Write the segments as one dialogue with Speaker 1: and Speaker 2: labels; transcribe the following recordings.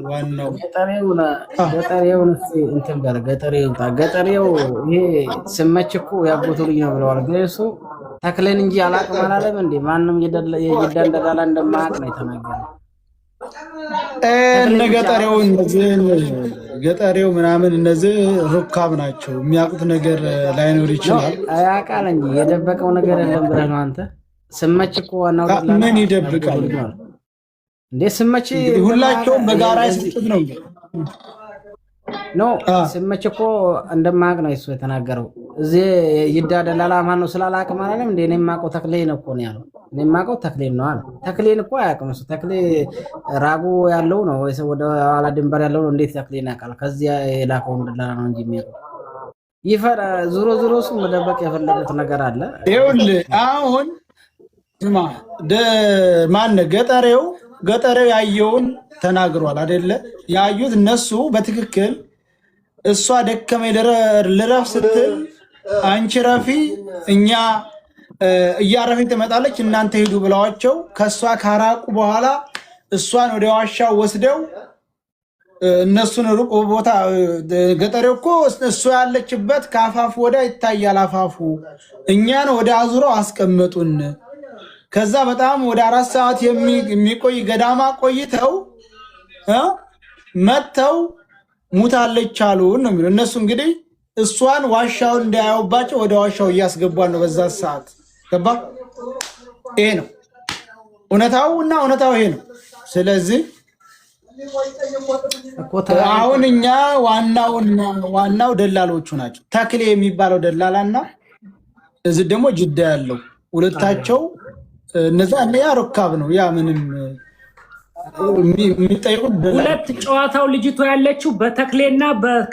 Speaker 1: ዋናው
Speaker 2: ገጠሬውን እንትን ጋር ገጠሬው ይሄ ስመች እኮ ያጎቱ ልጅ ነው ብለዋል። ግን እሱ ተክሌን እንጂ አላቅም አላለም እንዴ? ማንም ይደንደላላ እንደማያውቅ ነው የተናገረው።
Speaker 1: እነ ገጠሬው ምናምን እነዚህ ሩካብ ናቸው። የሚያውቁት ነገር ላይኖር ይችላል።
Speaker 2: ያውቃል እንጂ የደበቀው ነገር የለም ብለህ ነው አንተ። ስመች እኮ ዋናው
Speaker 1: ምን ይደብቃል
Speaker 2: እንዴ? ስመች
Speaker 1: ሁላቸውም በጋራ ይስጡት ነው
Speaker 2: ኖ ስመች እኮ እንደማያውቅ ነው እሱ የተናገረው። እዚህ ይዳደላላ ማን ነው ስላላቅም አላለም እንዴ? እኔ የማውቀው ተክሌን እኮ ነው ያለው። እኔ የማውቀው ተክሌን ነው አለ። ተክሌን እኮ አያውቅም እሱ። ተክሌ ራቡ ያለው ነው ወይስ ወደ ኋላ ድንበር ያለው ነው? እንዴት ተክሌን ያውቃል? ከዚያ የላከውን ደላላ ነው እንጂ የሚያውቀው ይፈራ። ዙሮ እሱ መደበቅ የፈለጉት ነገር አለ።
Speaker 1: ይኸውልህ አሁን ስማ፣ ማነው ገጠሬው ያየውን ተናግሯል አይደለ? ያዩት እነሱ በትክክል እሷ ደከመኝ ልረፍ ስትል አንቺ ረፊ እኛ እያረፈኝ ትመጣለች እናንተ ሄዱ ብለዋቸው ከእሷ ካራቁ በኋላ እሷን ወደ ዋሻው ወስደው እነሱን ሩቅ ቦታ ገጠሬው እኮ እሷ ያለችበት ከአፋፉ ወዳ ይታያል አፋፉ። እኛን ወደ አዙረው አስቀመጡን። ከዛ በጣም ወደ 4 ሰዓት የሚቆይ ገዳማ ቆይተው መተው ሙታለች አሉን ነው የሚለው። እነሱ እንግዲህ እሷን ዋሻውን እንዳያዩባቸው ወደ ዋሻው እያስገቧን ነው በዛ ሰዓት። ገባ? ይሄ ነው እውነታው ይሄ ነው። ስለዚህ አሁን እኛ ዋናው ደላሎቹ ናቸው። ተክሌ የሚባለው ደላላና እዚህ ደግሞ ጅዳ ያለው ሁለታቸው እነዛ ያ ሩካብ ነው። ያ ምንም የሚጠይቁት
Speaker 3: ሁለት ጨዋታው ልጅቷ ያለችው በተክሌና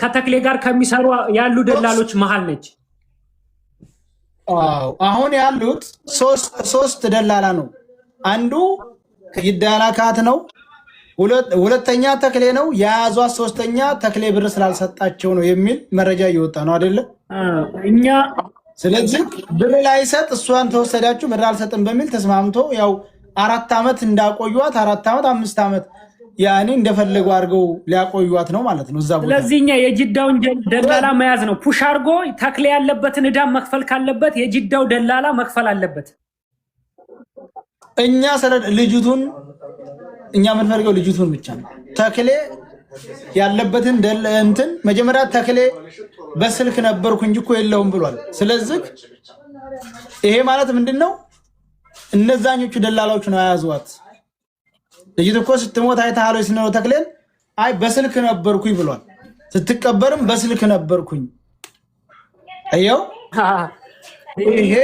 Speaker 3: ከተክሌ ጋር ከሚሰሩ ያሉ ደላሎች መሃል ነች።
Speaker 1: አሁን ያሉት ሶስት ደላላ ነው። አንዱ ይዳላካት ነው። ሁለተኛ ተክሌ ነው የያዟት። ሶስተኛ ተክሌ ብር ስላልሰጣቸው ነው የሚል መረጃ እየወጣ ነው አይደለ?
Speaker 3: እኛ
Speaker 1: ስለዚህ ብር ላይሰጥ እሷን ተወሰዳችሁ ብር አልሰጥም በሚል ተስማምቶ ያው 4 ዓመት እንዳቆዩት 4 ዓመት 5 ዓመት ያኔ እንደፈለጉ አድርገው ሊያቆዩት ነው ማለት ነው እዛ ቦታ።
Speaker 3: ስለዚህ እኛ የጅዳውን ደላላ መያዝ ነው ፑሽ አድርጎ ተክሌ ያለበትን ዕዳ መክፈል ካለበት የጅዳው ደላላ መክፈል አለበት።
Speaker 1: እኛ ስለ ልጅቱን እኛ የምንፈልገው ልጅቱን ብቻ ነው። ተክሌ ያለበትን እንትን መጀመሪያ ተክሌ በስልክ ነበርኩ እንጂ እኮ የለውም ብሏል። ስለዚህ ይሄ ማለት ምንድነው? እነዛኞቹ ደላላዎች ነው ያያዙት። ልጅቱ እኮ ስትሞት አይተሃለ ስነው ተክሌን አይ በስልክ ነበርኩኝ ብሏል። ስትቀበርም በስልክ ነበርኩኝ። አየው
Speaker 3: ይሄ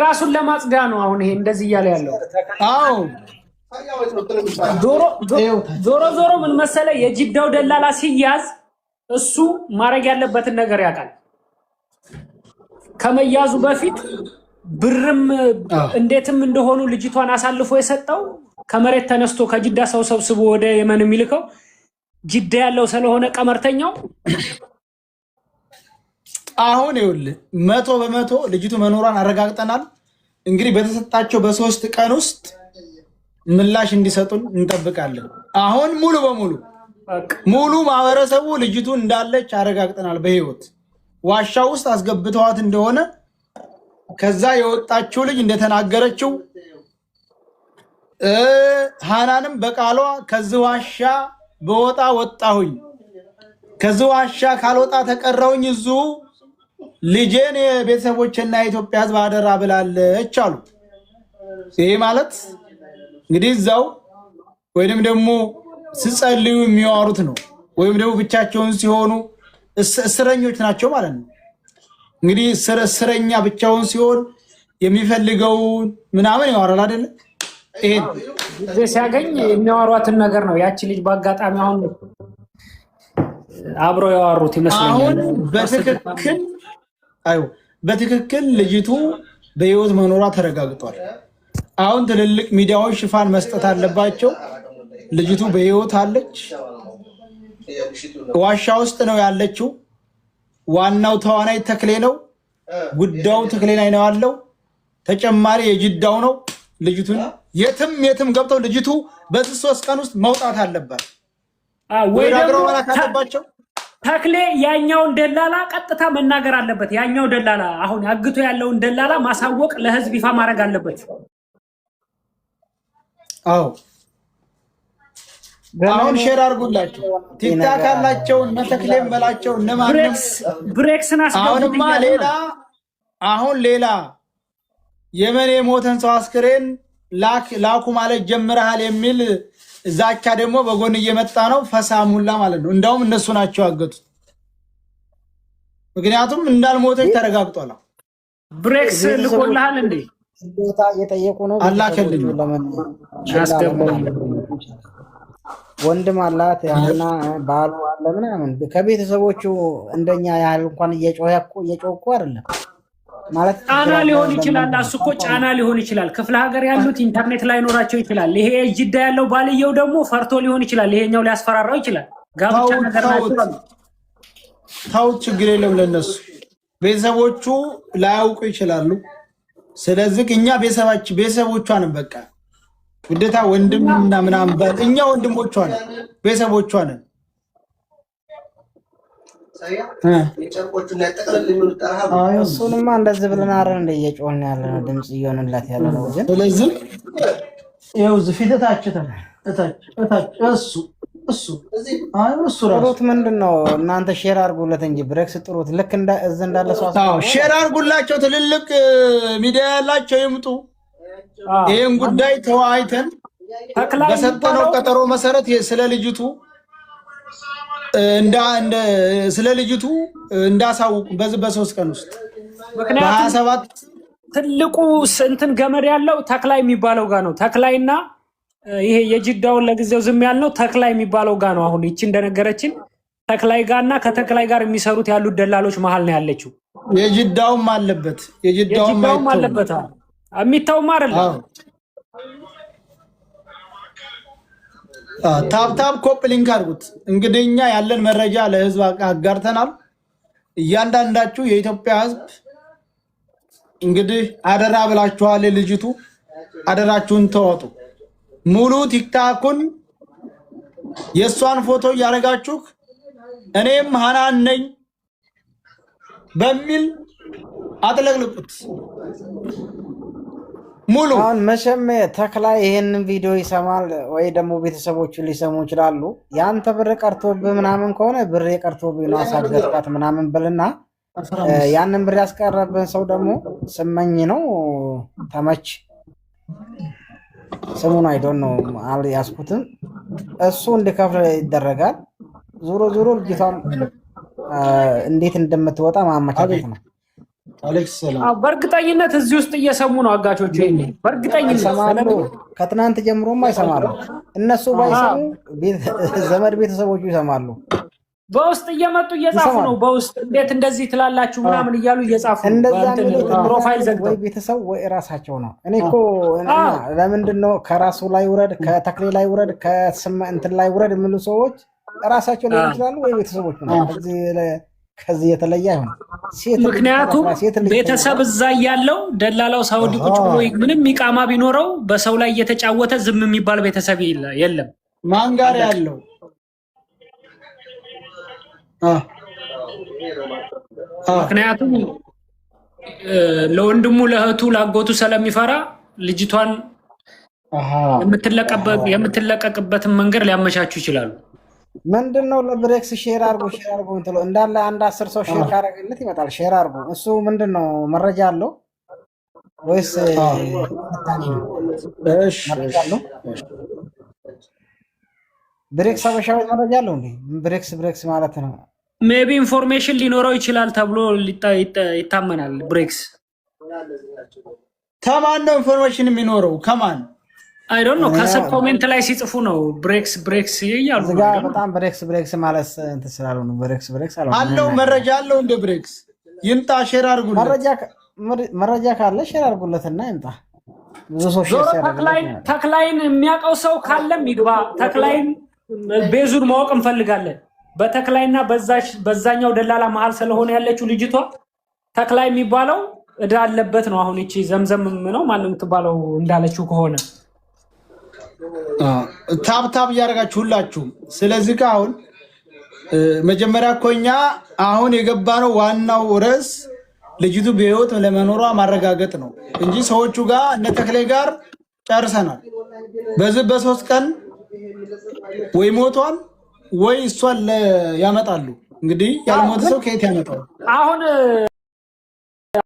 Speaker 3: ራሱን ለማጽዳ ነው አሁን ይሄ እንደዚህ እያለ ያለው።
Speaker 1: አዎ
Speaker 3: ዞሮ ምን መሰለ የጅዳው ደላላ ሲያዝ እሱ ማድረግ ያለበትን ነገር ያውቃል። ከመያዙ በፊት ብርም እንዴትም እንደሆኑ ልጅቷን አሳልፎ የሰጠው ከመሬት ተነስቶ ከጅዳ ሰው ሰብስቦ ወደ የመን የሚልከው ጅዳ ያለው ስለሆነ ቀመርተኛው
Speaker 1: አሁን ይኸውልህ 100% ልጅቱ መኖሯን አረጋግጠናል። እንግዲህ በተሰጣቸው በ3 ቀን ውስጥ ምላሽ እንዲሰጡን እንጠብቃለን። አሁን ሙሉ ማህበረሰቡ ልጅቱ እንዳለች አረጋግጠናል። በህይወት ዋሻ ውስጥ አስገብተዋት እንደሆነ ከዛ የወጣችው ልጅ እንደተናገረችው ሃናንም በቃሏ ከዚህ ዋሻ በወጣ ወጣሁኝ ከዚህ ዋሻ ካልወጣ ተቀረውኝ እዙ ልጄን የቤተሰቦችና የኢትዮጵያ ህዝብ አደራ ብላለች አሉ። ይሄ ማለት እንግዲህ እዛው ወይንም ደግሞ ሲጸልዩ የሚያወሩት ነው፣ ወይም ደግሞ ብቻቸውን ሲሆኑ እስረኞች ናቸው ማለት ነው። እንግዲህ እስረኛ ብቻውን ሲሆን የሚፈልገው ምናምን ያወራል አይደል? ይሄ
Speaker 3: ሲያገኝ የሚያወሯትን ነገር ነው። ያቺ ልጅ በአጋጣሚ አሁን አብረው ያወሩት ይመስላል።
Speaker 1: አሁን በትክክል ልጅቱ በህይወት መኖሯ ተረጋግጧል። አሁን ትልልቅ ሚዲያዎች ሽፋን መስጠት አለባቸው። ልጅቱ በህይወት አለች፣ ዋሻ ውስጥ ነው ያለችው። ዋናው ተዋናይ ተክሌ ነው። ጉዳዩ ተክሌ ላይ ነው ያለው። ተጨማሪ የጅዳው ነው። ልጅቱን የትም ገብተው ልጅቱ በዚህ 3 ቀን ውስጥ መውጣት አለባት።
Speaker 3: ወይ ደግሞ
Speaker 1: መላክ አለባቸው።
Speaker 3: ተክሌ ያኛውን ደላላ ቀጥታ መናገር አለበት። ያኛው ደላላ አሁን አግቶ ያለውን ደላላ ማሳወቅ ለህዝብ ይፋ ማድረግ አለበት።
Speaker 1: አዎ አሁን ሼር አድርጉላቸው። ቲክታክ አላቸው እነ ተክሌም በላቸው እነ ማንም
Speaker 3: ብሬክስን
Speaker 1: አሁንማ ሌላ የመን የሞተን ሰው አስክሬን ላኩ ማለት ጀምረሃል የሚል ዛቻ ደግሞ በጎን እየመጣ ነው። ፈሳሙላ ማለት ነው። እንዳውም እነሱ ናቸው ያገቱት። ምክንያቱም እንዳልሞተች ተረጋግጧል።
Speaker 3: ብሬክስ ልኮልሃል እንዴ?
Speaker 2: ቦታ እየጠየቁ ነው።
Speaker 1: አላከልኝ
Speaker 2: ወንድም አላት ያና ባሉ አለ ምናምን ከቤተሰቦቹ እንደኛ ያህል እንኳን እየጮኩ አይደለም ማለት
Speaker 3: ጫና ሊሆን ይችላል። እሱ እኮ ጫና ሊሆን ይችላል። ክፍለ ሀገር ያሉት ኢንተርኔት ላይ ኖራቸው ይችላል። ይሄ ጅዳ ያለው ባልየው ደግሞ ፈርቶ ሊሆን ይችላል። ይሄኛው ሊያስፈራራው ይችላል። ጋብቻ ነገር ናቸው።
Speaker 1: ታውት ችግር የለም ለነሱ ቤተሰቦቹ ላያውቁ ይችላሉ። ስለዚህ እኛ ቤተሰቦቿ ነን። በቃ ግዴታ ወንድምና ምናምን ባል እኛ ወንድሞቿ ነን፣ ቤተሰቦቿ ነን።
Speaker 2: እሱንማ እንደዚህ ብለን አረ እንደ እየጮህን ያለ ነው ድምፅ እየሆንላት ያለ ነው። ግን
Speaker 1: ስለዚህ ይኸው ፊት እታች እሱ
Speaker 2: ጥሩት ምንድን ነው እናንተ ሼር አድርጉለት እንጂ ብሬክስ ጥሩት። ልክ እዚህ እንዳለ ሰው
Speaker 1: ሼር አድርጉላቸው። ትልልቅ ሚዲያ ያላቸው ይምጡ። ይህን ጉዳይ ተወያይተን በሰጠነው ቀጠሮ መሰረት ስለ ልጅቱ እንዳሳውቁ በዚህ በ3 ቀን ውስጥ
Speaker 3: ምክንያቱም ትልቁ እንትን ገመድ ያለው ተክላይ የሚባለው ጋር ነው። ተክላይና ይሄ የጅዳውን ለጊዜው ዝም ያልነው ተክላይ የሚባለው ጋር ነው። አሁን ይቺ እንደነገረችን ተክላይ ጋርና ከተክላይ ጋር የሚሰሩት ያሉት ደላሎች መሀል ነው ያለችው።
Speaker 1: የጅዳውም አለበት
Speaker 3: የሚታውም አይደለም።
Speaker 1: ታብታብ ኮፕ ሊንክ አድርጉት። እንግዲህ እኛ ያለን መረጃ ለህዝብ አጋርተናል። እያንዳንዳችሁ የኢትዮጵያ ህዝብ እንግዲህ አደራ ብላችኋል። ልጅቱ አደራችሁን ተወጡ። ሙሉ ቲክታኩን የእሷን ፎቶ እያደረጋችሁ እኔም ሃናን ነኝ በሚል አጥለቅልቁት። ሙሉ
Speaker 2: አሁን መቼም ተክላይ ይሄንን ቪዲዮ ይሰማል ወይ ደግሞ ቤተሰቦቹ ሊሰሙ ይችላሉ። ያንተ ብር ቀርቶብህ ምናምን ከሆነ ብር ቀርቶብህ ነው አሳገጥካት ምናምን ብልና ያንን ብር ያስቀረብን ሰው ደግሞ ስመኝ ነው ተመች ስሙን አይዶን ነው ያስኩትን እሱ እንዲከፍል ይደረጋል። ዞሮ ዞሮ ልጅቷን እንዴት እንደምትወጣ ማመቻቸት ነው።
Speaker 3: በእርግጠኝነት እዚህ ውስጥ እየሰሙ ነው አጋቾቹ። በእርግጠኝነት
Speaker 2: ከትናንት ጀምሮማ ይሰማሉ። እነሱ ባይሰሙ ዘመድ ቤተሰቦቹ ይሰማሉ።
Speaker 3: በውስጥ እየመጡ እየጻፉ ነው። በውስጥ እንዴት እንደዚህ ትላላችሁ ምናምን እያሉ እየጻፉ ፕሮፋይል ዘግተው
Speaker 2: ወይ ቤተሰብ ወይ እራሳቸው ነው። እኔ እኮ ለምንድን ነው ከራሱ ላይ ውረድ፣ ከተክሌ ላይ ውረድ፣ እንትን ላይ ውረድ የሚሉ ሰዎች እራሳቸው ሊሆን ይችላሉ ወይ ቤተሰቦቹ ነው። ከዚህ የተለየ አይሆን።
Speaker 3: ምክንያቱም ቤተሰብ እዛ ያለው ደላላው ሳውዲ ቁጭ ብሎ ምንም ኢቃማ ቢኖረው በሰው ላይ እየተጫወተ ዝም የሚባል ቤተሰብ የለም።
Speaker 1: ማን ጋር ያለው
Speaker 3: ምክንያቱም ለወንድሙ ለእህቱ ላጎቱ ስለሚፈራ ልጅቷን የምትለቀቅበትን መንገድ ሊያመቻቹ ይችላሉ።
Speaker 2: ምንድነው ለብሬክስ ሼር አርጉ እንትለው እንዳለ አንድ 10 ሰው ሼር ካረገለት ይመጣል። ሼር አርጉ። እሱ ምንድነው መረጃ አለው ወይስ መረጃ አለው? ብሬክስ አበሻው መረጃ አለው እንዴ? ብሬክስ ማለት ነው።
Speaker 3: ሜቢ ኢንፎርሜሽን ሊኖረው ይችላል ተብሎ ይታመናል። ብሬክስ
Speaker 1: ከማን ነው ኢንፎርሜሽን የሚኖረው? ከማን
Speaker 3: አይ ዶንት ኖ። ከሰብ ኮሜንት ላይ ሲጽፉ ነው ብሬክስ ይያሉ።
Speaker 2: በጣም ብሬክስ ማለት እንትን ስላለው ነው። ብሬክስ
Speaker 1: አለው መረጃ አለው እንደ ብሬክስ ይምጣ። ሼር አድርጉለት።
Speaker 2: መረጃ ካለ ሼር አድርጉለትና ይምጣ። ብዙ ሰው
Speaker 3: ተክላይን የሚያውቀው ሰው ካለም ይግባ። ተክላይን ቤዙን ማወቅ እንፈልጋለን። በተክላይና በዛኛው ደላላ መሀል ስለሆነ ያለችው ልጅቷ ተክላይ የሚባለው እዳ አለበት ነው። አሁን እቺ ዘምዘም ነው ማንም ትባለው እንዳለችው ከሆነ
Speaker 1: ታብታብ እያደረጋችሁ ሁላችሁም። ስለዚህ አሁን መጀመሪያ እኮ እኛ አሁን የገባነው ዋናው ርዕስ ልጅቱ በህይወት ለመኖሯ ማረጋገጥ ነው እንጂ ሰዎቹ ጋር እነ ተክሌ ጋር ጨርሰናል። በዚህ በ3 ቀን ወይ ሞቷል ወይ እሷን ያመጣሉ። እንግዲህ ያልሞተ ሰው ከየት ያመጣው?
Speaker 3: አሁን